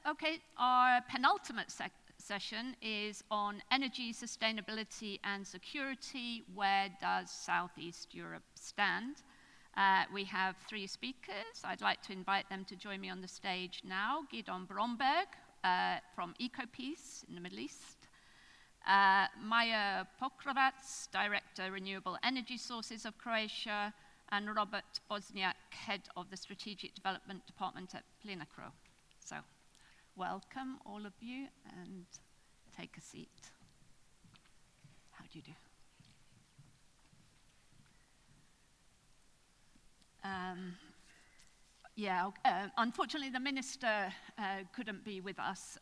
Okay, our penultimate session is on energy, sustainability and security. Where does Southeast Europe stand? We have 3 speakers. I'd like to invite them to join me on the stage now. Gidon Bromberg from EcoPeace in the Middle East. Maja Pokrovac, Director, Renewable Energy Sources of Croatia, and Robert Bosnjak, Head of the Strategic Development Department at Plinacro. So, welcome all of you, and take a seat. How do you do? Unfortunately the Minister couldn't be with us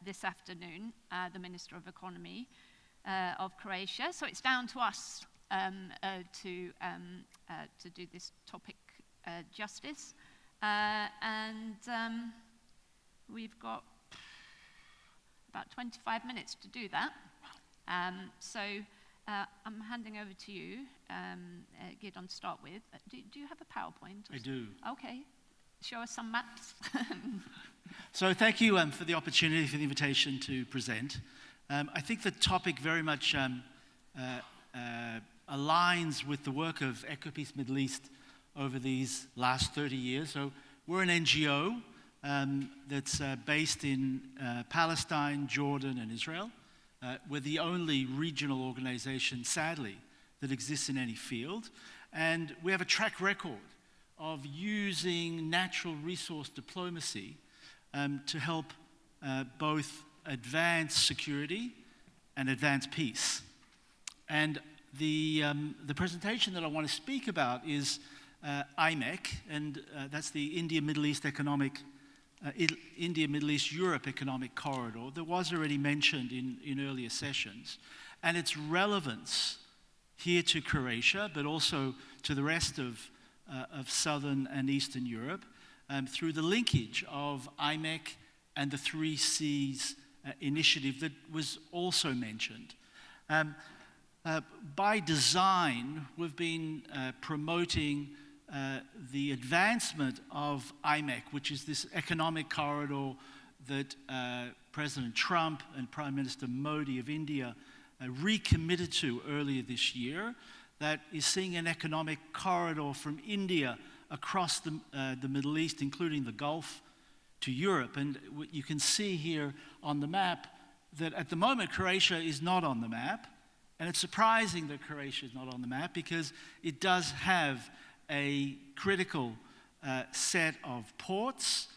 this afternoon, the Minister of Economy of Croatia, so it's down to us to do this topic justice. We've got about 25 minutes to do that. I'm handing over to you, Gidon, to start with. Do you have a PowerPoint? I do. Okay. Show us some maps. So thank you for the opportunity, for the invitation to present. I think the topic very much aligns with the work of EcoPeace Middle East over these last 30 years. So we're an NGO that's based in Palestine, Jordan, and Israel. We're the only regional organization, sadly, that exists in any field. And we have a track record of using natural resource diplomacy to help both advance security and advance peace. And the presentation that I want to speak about is IMEC, and that's the India-Middle East India-Middle East-Europe Economic Corridor that was already mentioned in earlier sessions, and its relevance here to Croatia, but also to the rest of Southern and Eastern Europe through the linkage of IMEC and the 3 Cs initiative that was also mentioned. By design, we've been promoting the advancement of IMEC, which is this economic corridor that President Trump and Prime Minister Modi of India recommitted to earlier this year, that is seeing an economic corridor from India across the Middle East, including the Gulf, to Europe. And what you can see here on the map that at the moment Croatia is not on the map. And it's surprising that Croatia is not on the map because it does have a critical set of ports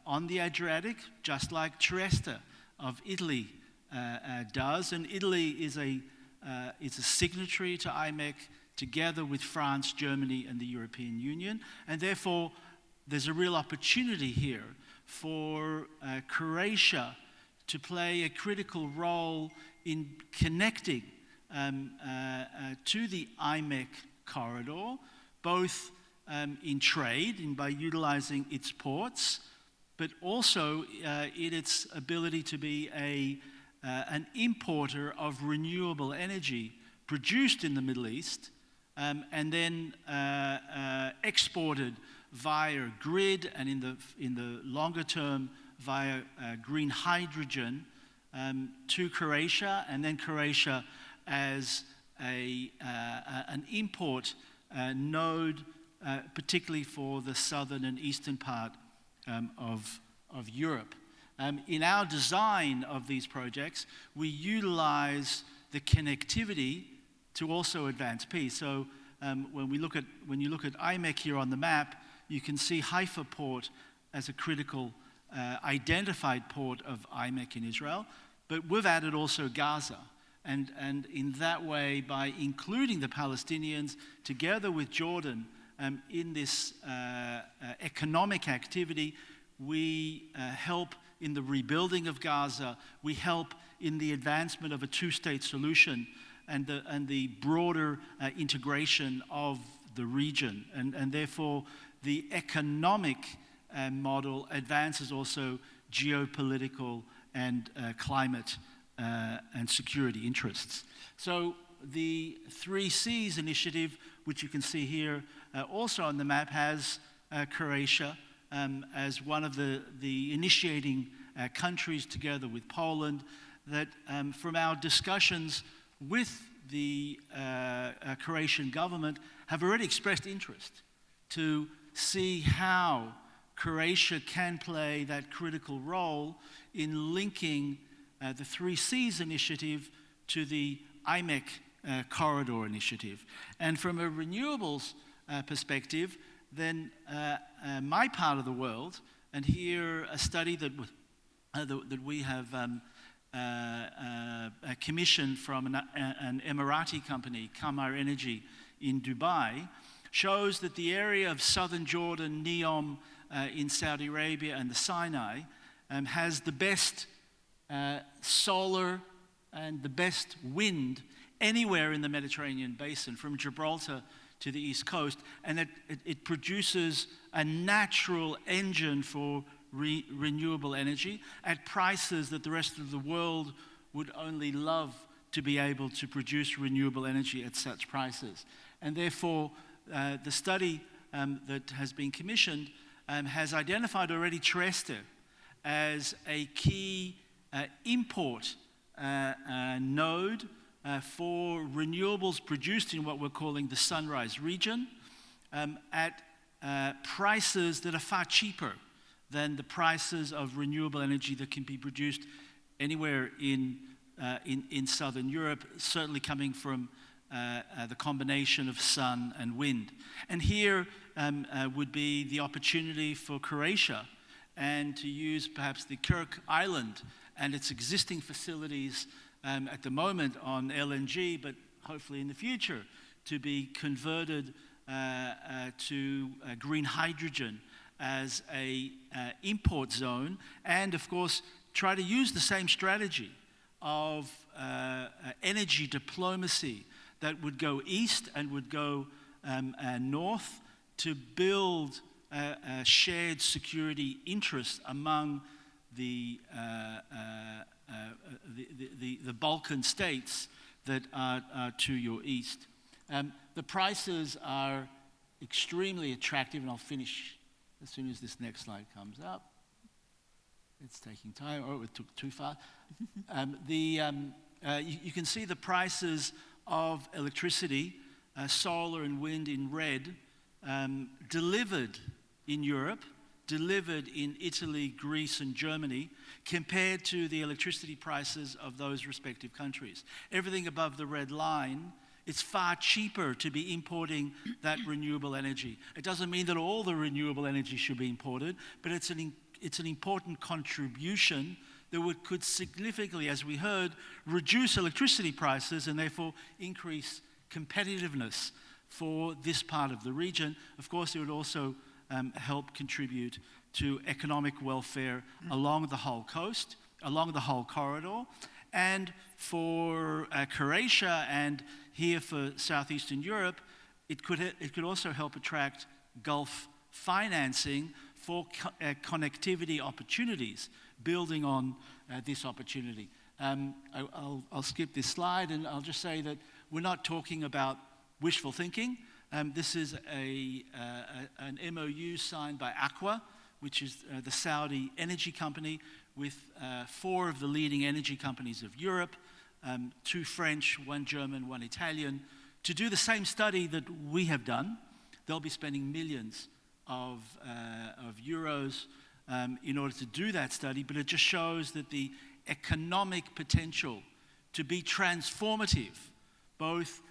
on the Adriatic, just like Trieste of Italy does. And Italy is a signatory to IMEC together with France, Germany, and the European Union. And therefore, there's a real opportunity here for Croatia to play a critical role in connecting to the IMEC corridor, both in trade and by utilizing its ports, but also in its ability to be an importer of renewable energy produced in the Middle East and then exported via grid and in the longer term via green hydrogen to Croatia, and then Croatia as an import node, particularly for the southern and eastern part of Europe. In our design of these projects, we utilize the connectivity to also advance peace. So when you look at IMEC here on the map, you can see Haifa port as a critical identified port of IMEC in Israel, but we've added also Gaza. And in that way, by including the Palestinians together with Jordan in this economic activity, we help in the rebuilding of Gaza, we help in the advancement of a 2-state solution and the broader integration of the region. And therefore, the economic model advances also geopolitical and climate and security interests. So the 3 Cs initiative, which you can see here also on the map, has Croatia as one of the initiating countries together with Poland, that from our discussions with the Croatian government have already expressed interest to see how Croatia can play that critical role in linking the 3Cs initiative to the IMEC corridor initiative. And from a renewables perspective, then my part of the world, and here a study that we have commissioned from an Emirati company, Qamar Energy in Dubai, shows that the area of southern Jordan, Neom in Saudi Arabia, and the Sinai has the best solar and the best wind anywhere in the Mediterranean basin, from Gibraltar to the east coast, and that it produces a natural engine for renewable energy at prices that the rest of the world would only love to be able to produce renewable energy at such prices. And therefore, the study that has been commissioned has identified already Trieste as a key import node for renewables produced in what we're calling the Sunrise region at prices that are far cheaper than the prices of renewable energy that can be produced anywhere in southern Europe, certainly coming from the combination of sun and wind. And here would be the opportunity for Croatia and to use perhaps the Kirk Island and its existing facilities at the moment on LNG, but hopefully in the future to be converted to green hydrogen as a import zone, and of course try to use the same strategy of energy diplomacy that would go east and would go north to build a shared security interest among the Balkan states that are to your east. The prices are extremely attractive, and I'll finish as soon as this next slide comes up. It's taking time. Oh, it took too far. You can see the prices of electricity, solar and wind in red, delivered in Europe, delivered in Italy, Greece, and Germany, compared to the electricity prices of those respective countries. Everything above the red line, it's far cheaper to be importing that renewable energy. It doesn't mean that all the renewable energy should be imported, but it's an important contribution that could significantly, as we heard, reduce electricity prices and therefore increase competitiveness for this part of the region. Of course, it would also help contribute to economic welfare along the whole coast, along the whole corridor. And for Croatia and here for Southeastern Europe, it could also help attract Gulf financing for connectivity opportunities, building on this opportunity. I'll skip this slide, and I'll just say that we're not talking about wishful thinking. This is an MOU signed by Aqua, which is the Saudi energy company, with 4 of the leading energy companies of Europe, 2 French, 1 German, 1 Italian, to do the same study that we have done. They'll be spending millions of euros in order to do that study, but it just shows that the economic potential to be transformative, both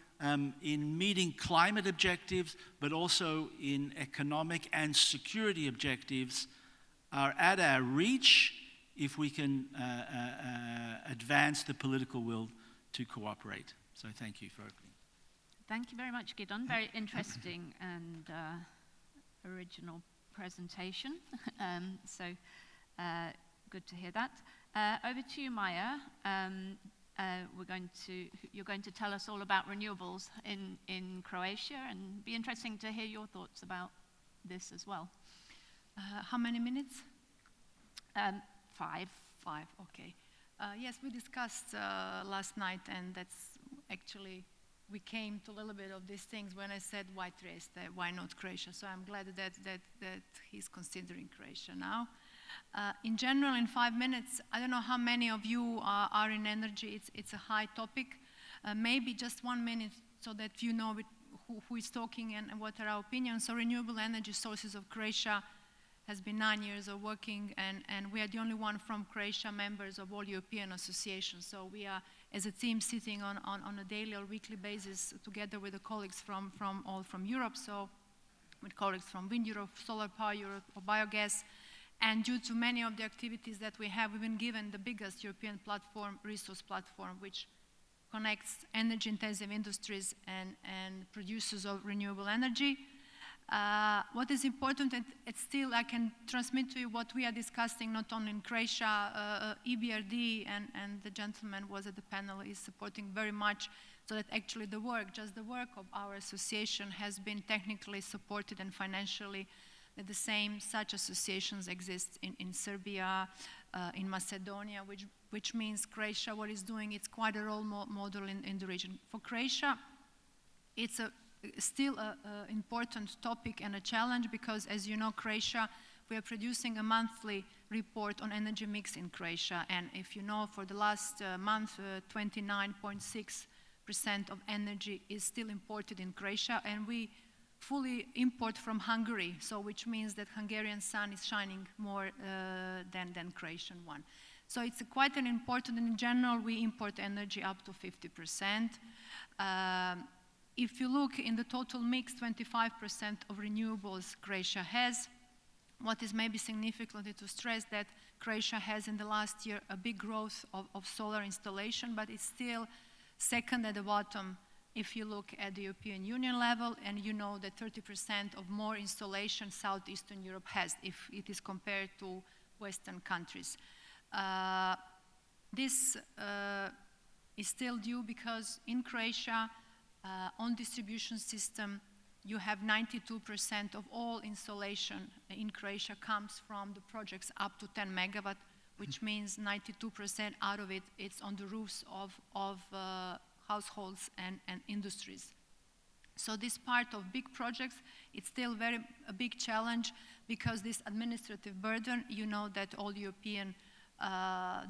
in meeting climate objectives, but also in economic and security objectives, are at our reach if we can advance the political will to cooperate. So thank you for opening. Thank you very much, Gidon. Very interesting and original presentation. Good to hear that. Over to you, Maja. You're going to tell us all about renewables in Croatia, and be interesting to hear your thoughts about this as well. How many minutes? 5. 5, okay. Yes, we discussed last night, and that's actually we came to a little bit of these things when I said white race, why not Croatia? So I'm glad that he's considering Croatia now. In general, in 5 minutes, I don't know how many of you are in energy. It's a high topic. Maybe just 1 minute so that you know who is talking and what are our opinions. So renewable energy sources of Croatia has been 9 years of working, and we are the only one from Croatia members of all European associations. So we are, as a team, sitting on a daily or weekly basis together with the colleagues from Europe, so with colleagues from Wind Europe, Solar Power Europe, or Biogas. And due to many of the activities that we have, we've been given the biggest European platform, resource platform, which connects energy-intensive industries and producers of renewable energy. What is important, and it's still I can transmit to you what we are discussing not only in Croatia, EBRD and the gentleman was at the panel is supporting very much so that actually the work of our association has been technically supported and financially. The same such associations exist in Serbia, in Macedonia, which means Croatia, what it's doing, it's quite a role model in the region. For Croatia, it's still an important topic and a challenge because, as you know, Croatia, we are producing a monthly report on energy mix in Croatia. And if you know, for the last month, 29.6% of energy is still imported in Croatia, and we fully import from Hungary, so which means that Hungarian sun is shining more than Croatian one. So it's quite an important, and in general, we import energy up to 50%. If you look in the total mix, 25% of renewables Croatia has. What is maybe significant to stress that Croatia has in the last year a big growth of solar installation, but it's still second at the bottom if you look at the European Union level, and you know that 30% of more installation Southeastern Europe has if it is compared to Western countries. This is still due because in Croatia, on distribution system, you have 92% of all installation in Croatia comes from the projects up to 10 megawatt, which means 92% out of it, it's on the roofs of households and industries. So this part of big projects, it's still a big challenge because this administrative burden, you know that all European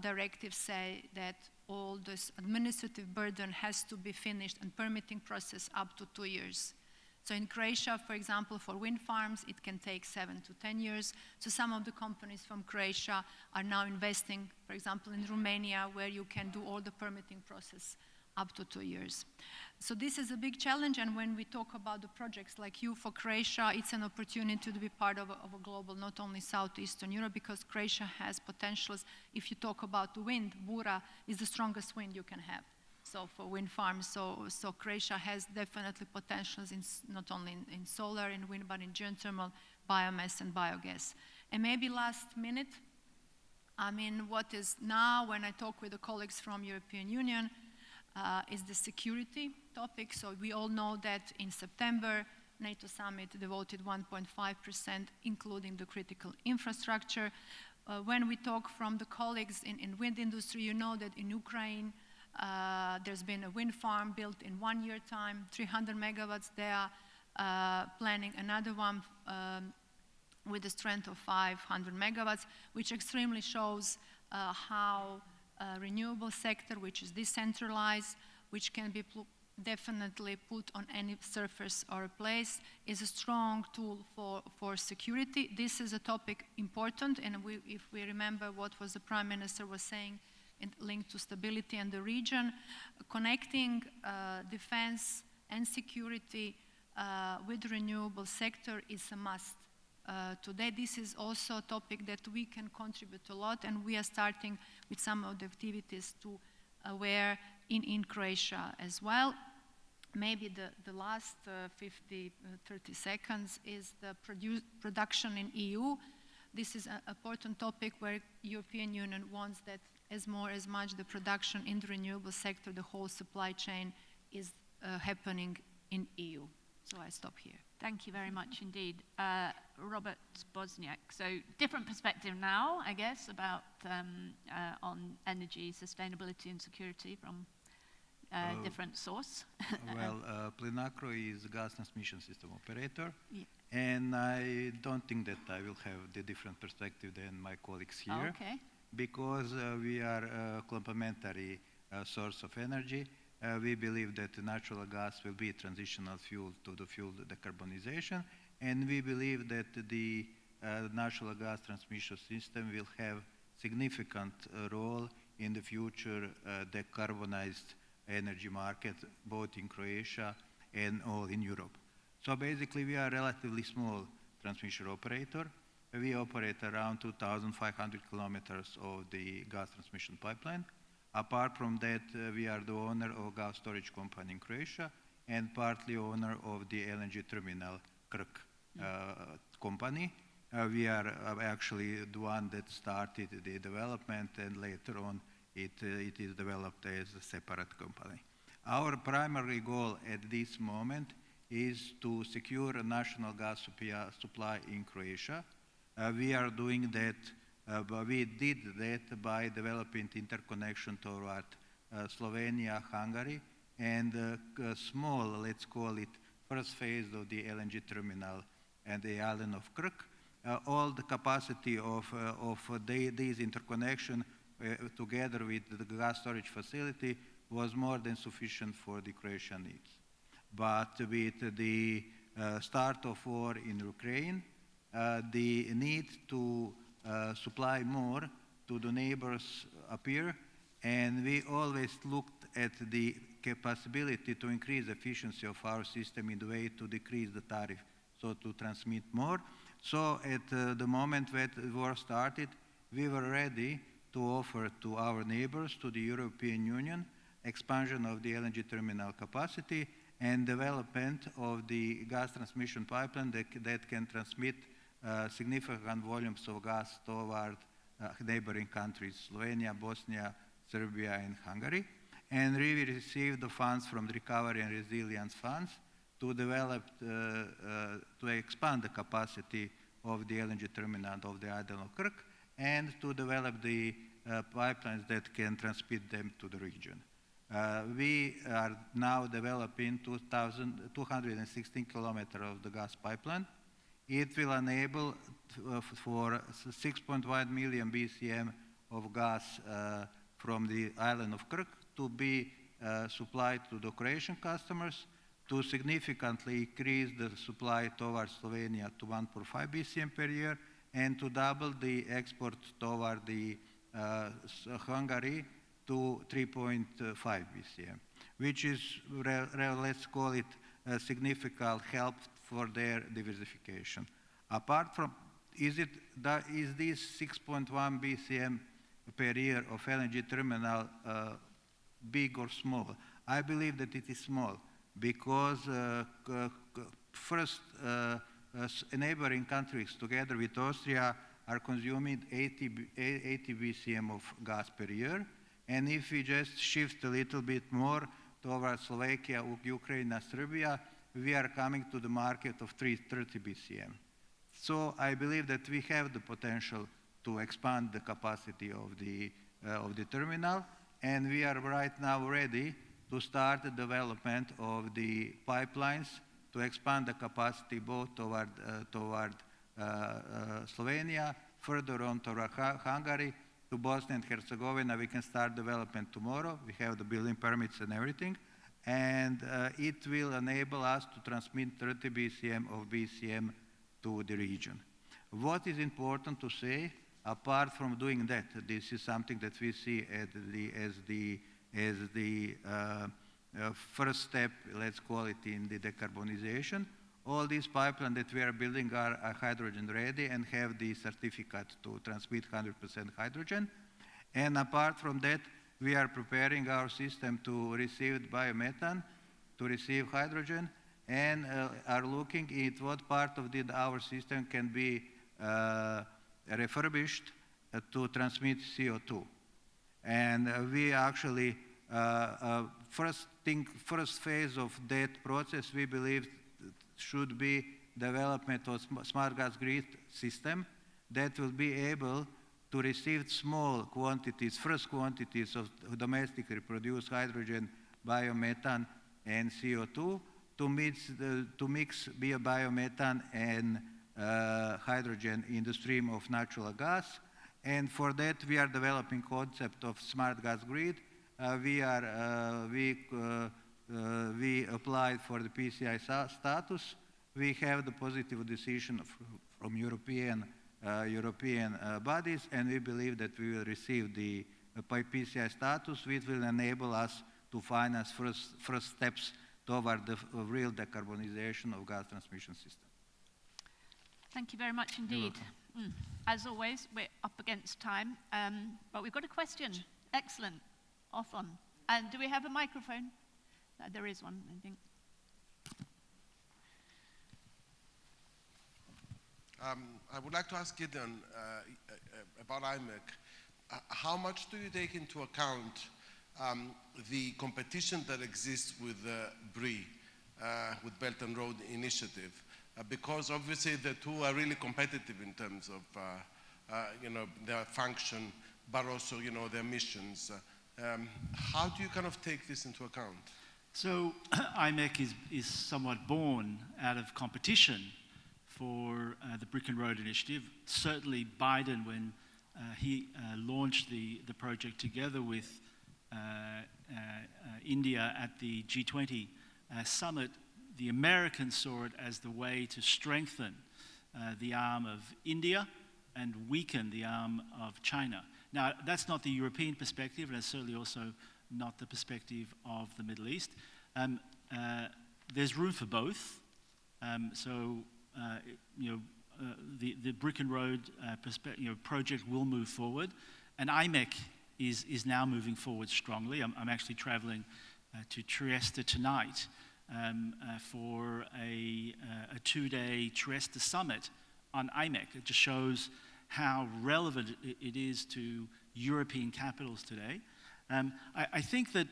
directives say that all this administrative burden has to be finished and permitting process up to 2 years. So in Croatia, for example, for wind farms, it can take 7 to 10 years. So some of the companies from Croatia are now investing, for example, in Romania, where you can do all the permitting process up to 2 years. So this is a big challenge, and when we talk about the projects like you for Croatia, it's an opportunity to be part of a global, not only Southeastern Europe, because Croatia has potentials. If you talk about the wind, Bura is the strongest wind you can have. So for wind farms, so Croatia has definitely potentials in not only in solar and wind, but in geothermal, biomass and biogas. And maybe last minute, I mean, what is now when I talk with the colleagues from European Union, is the security topic. So we all know that in September, NATO summit devoted 1.5%, including the critical infrastructure. When we talk from the colleagues in wind industry, you know that in Ukraine, there's been a wind farm built in 1 year time, 300 megawatts. They are planning another one with a strength of 500 megawatts, which extremely shows how renewable sector, which is decentralized, which can be definitely put on any surface or a place, is a strong tool for security. This is a topic important, and if we remember what was the Prime Minister was saying linked to stability in the region, connecting defense and security with the renewable sector is a must. Today, this is also a topic that we can contribute a lot, and we are starting with some of the activities to aware in Croatia as well. Maybe the last 30 seconds is the production in EU. This is an important topic where European Union wants that as much the production in the renewable sector, the whole supply chain is happening in EU. So I stop here. Thank you very much indeed. Robert Bosnjak. So different perspective now, I guess, about on energy, sustainability and security from different source. Plinacro is a gas transmission system operator, Yeah. and I don't think that I will have the different perspective than my colleagues here, Okay. because we are a complementary source of energy. We believe that natural gas will be a transitional fuel to the fuel decarbonization, and we believe that the natural gas transmission system will have significant role in the future decarbonized energy market, both in Croatia and all in Europe. So basically, we are a relatively small transmission operator. We operate around 2,500 kilometers of the gas transmission pipeline. Apart from that, we are the owner of a gas storage company in Croatia and partly owner of the LNG terminal Krk company. We are actually the one that started the development, and later on it is developed as a separate company. Our primary goal at this moment is to secure a national gas supply in Croatia. We are doing that, but we did that by developing interconnection toward Slovenia, Hungary, and a small, let's call it, first phase of the LNG terminal and the island of Krk. All the capacity of these interconnection together with the gas storage facility was more than sufficient for the Croatian needs. But with the start of war in Ukraine, the need to supply more to the neighbors appear, and we always looked at the possibility to increase efficiency of our system in the way to decrease the tariff, so to transmit more. So at the moment when the war started, we were ready to offer to our neighbors, to the European Union, expansion of the LNG terminal capacity and development of the gas transmission pipeline that can transmit significant volumes of gas toward neighboring countries, Slovenia, Bosnia, Serbia, and Hungary. And we received the funds from the Recovery and Resilience Funds to develop, to expand the capacity of the LNG terminal of the island of Krk, and to develop the pipelines that can transmit them to the region. We are now developing 216 kilometers of the gas pipeline. It will enable for 6.1 million BCM of gas from the island of Krk to be supplied to the Croatian customers, to significantly increase the supply towards Slovenia to 1.5 BCM per year, and to double the export toward the Hungary to 3.5 BCM, which is, let's call it, a significant help for their diversification. Apart from, is this 6.1 BCM per year of LNG terminal big or small? I believe that it is small, because first, neighboring countries together with Austria are consuming 80 BCM of gas per year. And if we just shift a little bit more towards Slovakia, Ukraine, and Serbia, we are coming to the market of 30 BCM. So I believe that we have the potential to expand the capacity of the terminal, and we are right now ready to start the development of the pipelines to expand the capacity both toward Slovenia, further on toward Hungary, to Bosnia and Herzegovina. We can start development tomorrow. We have the building permits and everything. And it will enable us to transmit 30 BCM to the region. What is important to say, apart from doing that, this is something that we see as the first step, let's call it, in the decarbonization. All these pipelines that we are building are hydrogen ready and have the certificate to transmit 100% hydrogen. And apart from that, we are preparing our system to receive biomethane, to receive hydrogen, and are looking at what part of our system can be refurbished to transmit CO2. And we actually, first phase of that process, we believe should be development of smart gas grid system that will be able to receive small quantities, first quantities of domestically produced hydrogen biomethane and CO2 to mix biomethane and hydrogen in the stream of natural gas. And for that, we are developing concept of smart gas grid. We applied for the PCI status. We have the positive decision from European bodies, and we believe that we will receive the PCI status, which will enable us to finance first steps toward the real decarbonization of gas transmission system. Thank you very much indeed. As always, we're up against time, but we've got a question. Excellent. Off on. And do we have a microphone? There is one, I think. I would like to ask Gidon about IMEC. How much do you take into account the competition that exists with BRI, with Belt and Road Initiative? Because obviously the two are really competitive in terms of their function, but also their missions. How do you kind of take this into account? So IMEC is somewhat born out of competition for the Brick and Road Initiative. Certainly Biden, when he launched the project together with India at the G20 summit, the Americans saw it as the way to strengthen the arm of India and weaken the arm of China. Now, that's not the European perspective, and it's certainly also not the perspective of the Middle East. There's room for both. The Brick and Road project will move forward, and IMEC is now moving forward strongly. I'm actually traveling to Trieste tonight for a two-day Trieste summit on IMEC. It just shows how relevant it is to European capitals today. I think that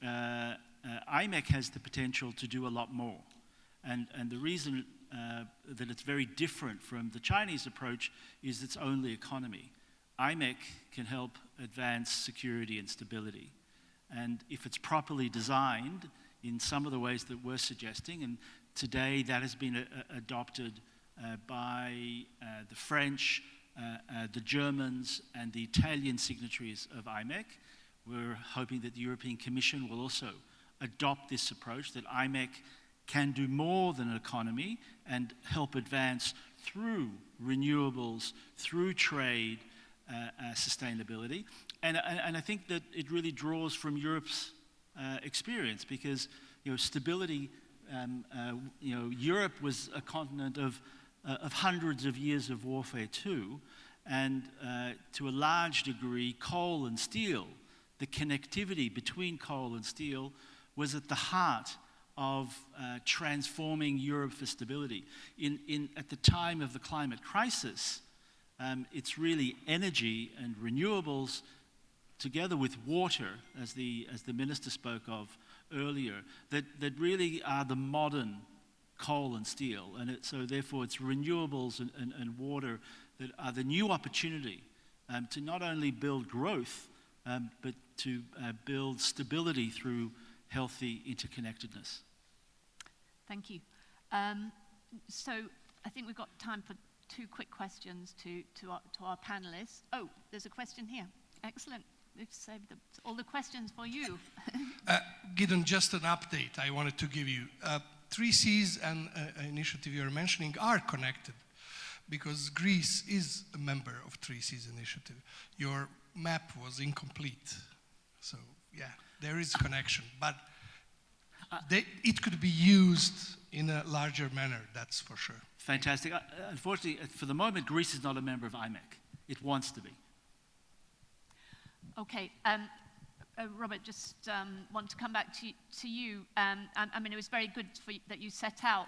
IMEC has the potential to do a lot more. And the reason that it's very different from the Chinese approach is its only economy. IMEC can help advance security and stability. And if it's properly designed in some of the ways that we're suggesting, and today that has been adopted by the French, the Germans, and the Italian signatories of IMEC, we're hoping that the European Commission will also adopt this approach, that IMEC can do more than an economy and help advance through renewables, through trade, sustainability. And I think that it really draws from Europe's experience, because stability, Europe was a continent of hundreds of years of warfare too, and to a large degree, coal and steel, the connectivity between coal and steel was at the heart of transforming Europe for stability. At the time of the climate crisis, it's really energy and renewables together with water, as the minister spoke of earlier, that really are the modern coal and steel. And so therefore it's renewables and water that are the new opportunity to not only build growth, but to build stability through healthy interconnectedness. Thank you. So I think we've got time for two quick questions to our panelists. Oh, there's a question here. Excellent. We've saved all the questions for you. Gidon, just an update I wanted to give you. 3Cs and initiative you're mentioning are connected, because Greece is a member of 3Cs initiative. Your map was incomplete. So yeah, there is connection, but it could be used in a larger manner, that's for sure. Fantastic. Unfortunately, for the moment, Greece is not a member of IMEC. It wants to be. Okay. Robert, just want to come back to you. I mean, it was very good that you set out,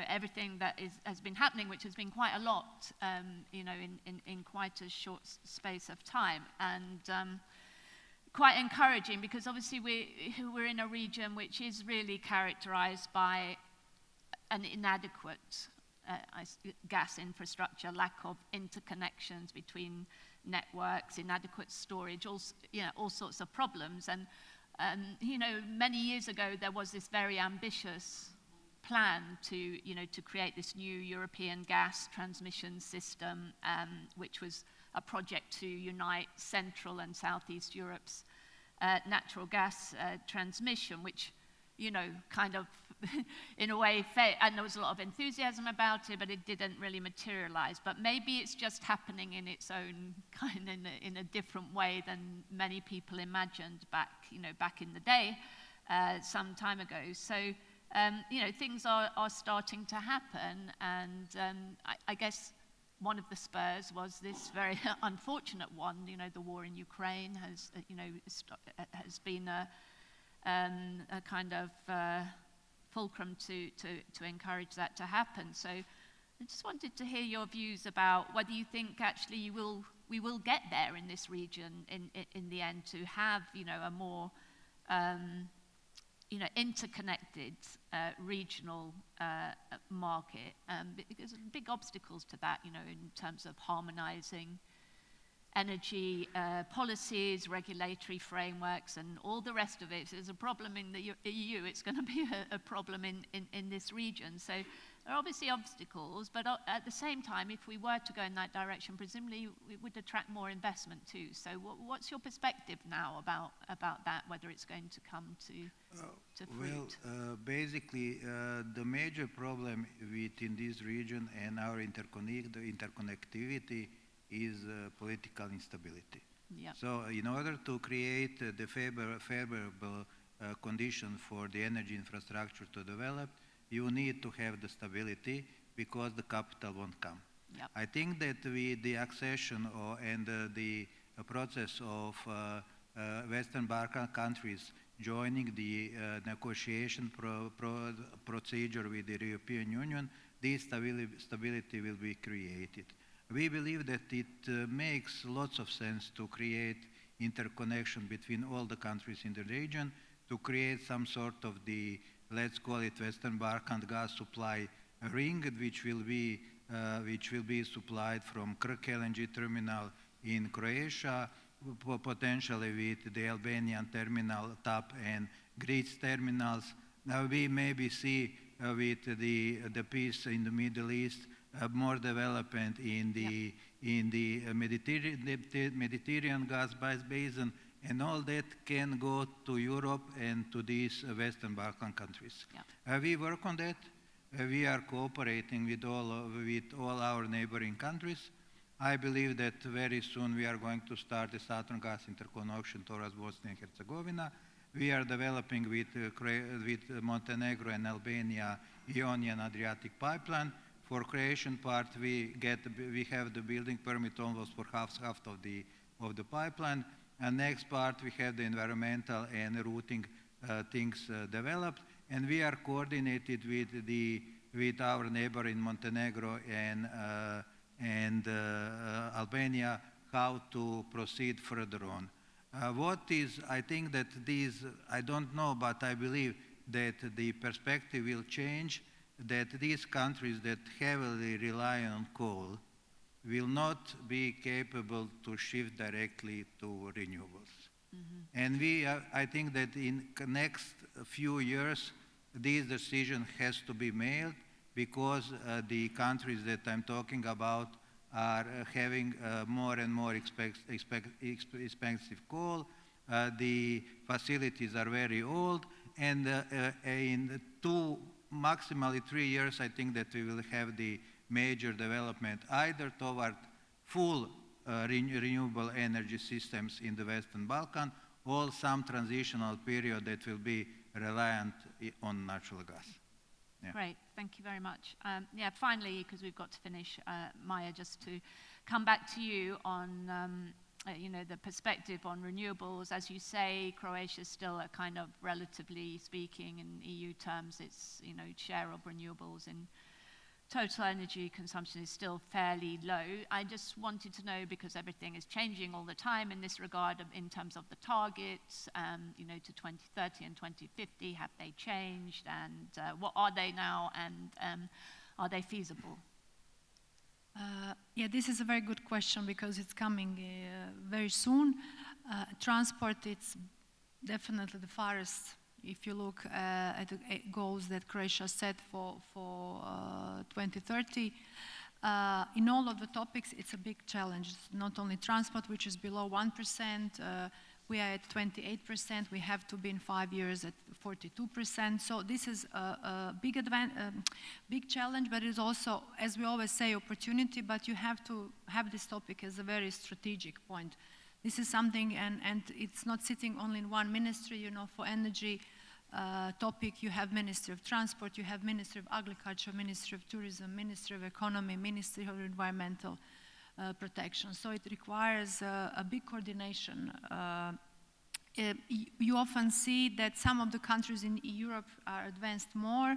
everything that has been happening, which has been quite a lot, in quite a short space of time, and quite encouraging, because obviously we're in a region which is really characterized by an inadequate gas infrastructure, lack of interconnections between networks, inadequate storage, all sorts of problems. And you know, many years ago there was this very ambitious plan to, you know, to create this new European gas transmission system, which was a project to unite Central and Southeast Europe's natural gas transmission, which, you know, kind of, in a way, and there was a lot of enthusiasm about it, but it didn't really materialize. But maybe it's just happening in its own kind, in a different way than many people imagined back, you know, back in the day, some time ago. So, you know, things are starting to happen, and I guess one of the spurs was this very unfortunate one. You know, the war in Ukraine has, you know, has been a kind of fulcrum to encourage that to happen. So I just wanted to hear your views about whether you think actually we will get there in this region in the end, to have, you know, a more you know, interconnected regional market, because big obstacles to that, you know, in terms of harmonizing energy policies, regulatory frameworks, and all the rest of it. If there's a problem in the EU, it's going to be a problem in this region. So there are obviously obstacles, but at the same time, if we were to go in that direction, presumably it would attract more investment too. So what's your perspective now about that, whether it's going to come to fruit? Well, basically, the major problem within this region and our interconnectivity is political instability. Yeah. So in order to create the favorable condition for the energy infrastructure to develop, you need to have the stability, because the capital won't come. Yep. I think that with the accession and the process of Western Balkan countries joining the negotiation procedure with the European Union, this stability will be created. We believe that it makes lots of sense to create interconnection between all the countries in the region, to create some sort of the, let's call it, Western Balkan gas supply ring, which will be supplied from Krk LNG terminal in Croatia, potentially with the Albanian terminal, TAP, and Greece terminals. Now we maybe see with the peace in the Middle East, more development in the Mediterranean gas basin, and all that can go to Europe and to these Western Balkan countries. Yeah. We work on that. We are cooperating with all our neighboring countries. I believe that very soon we are going to start the Southern Gas interconnection towards Bosnia and Herzegovina. We are developing with Montenegro and Albania Ionian Adriatic pipeline. For Croatian part, we have the building permit almost for half of the pipeline. And next part, we have the environmental and routing things developed, and we are coordinated with our neighbor in Montenegro and Albania how to proceed further on. I think that I don't know, but I believe that the perspective will change, that these countries that heavily rely on coal will not be capable to shift directly to renewables. Mm-hmm. And I think that in the next few years, this decision has to be made, because the countries that I'm talking about are having more and more expensive coal. The facilities are very old, and in maximally 3 years, I think that we will have the major development either toward full renewable energy systems in the Western Balkan, or some transitional period that will be reliant on natural gas. Yeah. Great, thank you very much. Yeah, finally, because we've got to finish, Maja, just to come back to you on you know, the perspective on renewables. As you say, Croatia is still a kind of, relatively speaking, in EU terms, its, you know, share of renewables in total energy consumption is still fairly low. I just wanted to know, because everything is changing all the time in this regard, in terms of the targets, you know, to 2030 and 2050, have they changed, and what are they now, and are they feasible? Yeah, this is a very good question, because it's coming very soon. Transport, it's definitely the farthest. If you look at the goals that Croatia set for 2030, in all of the topics, it's a big challenge. It's not only transport, which is below 1%, we are at 28%, we have to be in 5 years at 42%. So this is a big challenge, but it's also, as we always say, opportunity, but you have to have this topic as a very strategic point. This is something, and it's not sitting only in one ministry, you know, for energy topic, you have Ministry of Transport, you have Ministry of Agriculture, Ministry of Tourism, Ministry of Economy, Ministry of Environmental Protection. So it requires a big coordination. You often see that some of the countries in Europe are advanced more.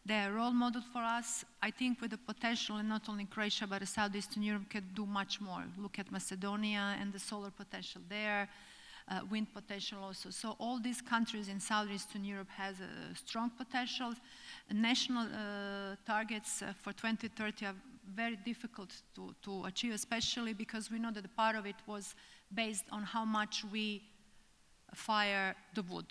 They are role model for us. I think with the potential, and not only Croatia, but Southeastern Europe can do much more. Look at Macedonia and the solar potential there, wind potential also. So all these countries in Southeastern Europe has a strong potential. National targets for 2030 are very difficult to achieve, especially because we know that a part of it was based on how much we fire the wood.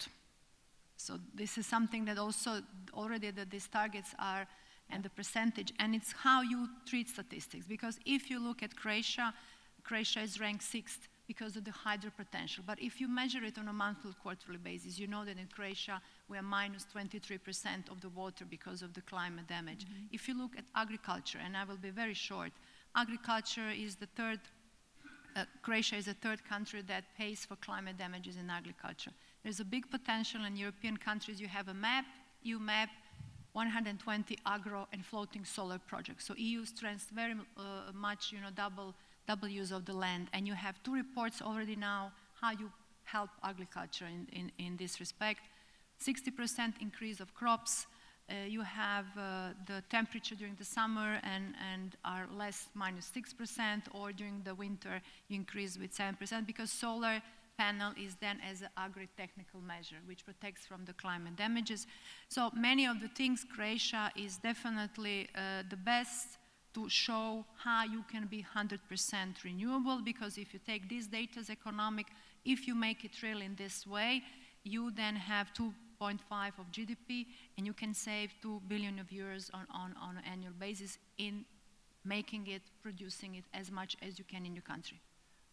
So this is something that also already that these targets are, and the percentage, and it's how you treat statistics. Because if you look at Croatia, Croatia is ranked 6th because of the hydro potential. But if you measure it on a monthly, quarterly basis, you know that in Croatia we are minus 23% of the water because of the climate damage. Mm-hmm. If you look at agriculture, and I will be very short, agriculture is the third, Croatia is the third country that pays for climate damages in agriculture. There's a big potential in European countries. You have a map, EU map, 120 agro and floating solar projects. So EU strengthens very much, you know, double use of the land. And you have 2 reports already now how you help agriculture in this respect. 60% increase of crops. You have the temperature during the summer and are less minus 6%, or during the winter you increase with 7% because solar panel is then as an agri-technical measure which protects from the climate damages. So many of the things, Croatia is definitely the best to show how you can be 100% renewable, because if you take this data as economic, if you make it real in this way, you then have 2.5 of GDP and you can save 2 billion of euros on an annual basis in making it, producing it as much as you can in your country.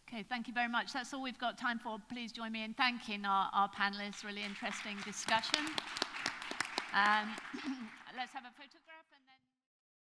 Okay, thank you very much. That's all we've got time for. Please join me in thanking our panelists. Really interesting discussion. Let's have a photograph.